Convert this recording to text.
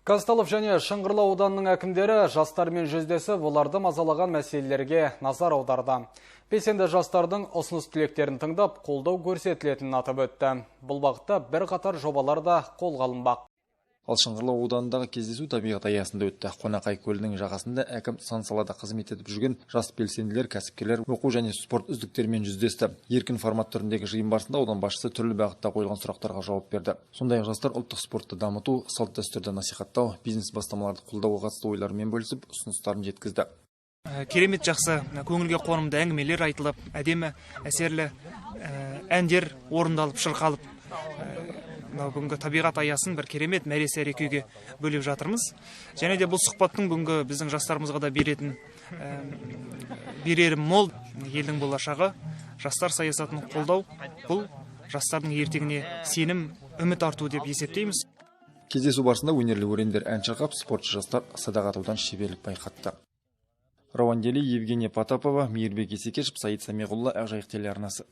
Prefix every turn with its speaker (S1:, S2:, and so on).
S1: Казталов және Шыңғырлау ауданының әкімдері жастармен жүздесіп, оларды мазалаған мәселелерге назар аударды. Белсенді жастардың ұсыныс тілектерін тыңдап, қолдау көрсетілетінін атап өтті. Бұл бағытта бірқатар жобалар да қолға алынбақ.
S2: Ал Шыңғырлау ауданындағы кездесу табиғат аясында өтті. Қонақай көлінің жағасында әкім сан салада қызмет етіп жүрген жас белсенділер, кәсіпкерлер, оқу және спорт үздіктерімен жүздесті. Еркін формат түріндегі жиын барысында аудан басшысы түрлі бағытта қойылған сұрақтарға жауап берді. Сондай-ақ жастар ұлттық спортты дамыту, салт-дәстүрді насихаттау, бизнес бастамаларды қолдауға қатысты ойларымен бөлісіп, ұсыныстарын жеткізді.
S3: Керемет жақсы көңілге қонымды әңгімелер айтылып, әдемі әсерлі әндер орындалып, шырқалып, бүгінгі табиғат аясын бір керемет мәресе күйге бөліп жатырмыз. Және де бұл сұхбаттың бүгінгі біздің жастарымызға да берері мол. Елдің болашағы, жастар саясатын қолдау, бұл жастардың ертеңіне сенім, үміт арту деп есептейміз.
S2: Кездесу барысында өнерлі өрендер ән шырқап, спортшы жастар садақ атудан шеберлік байқатты. Рауандели, Евгения Потапова, Мейірбек Исекешев, Саид Самиғұлла, Ақжайық телеарнасы.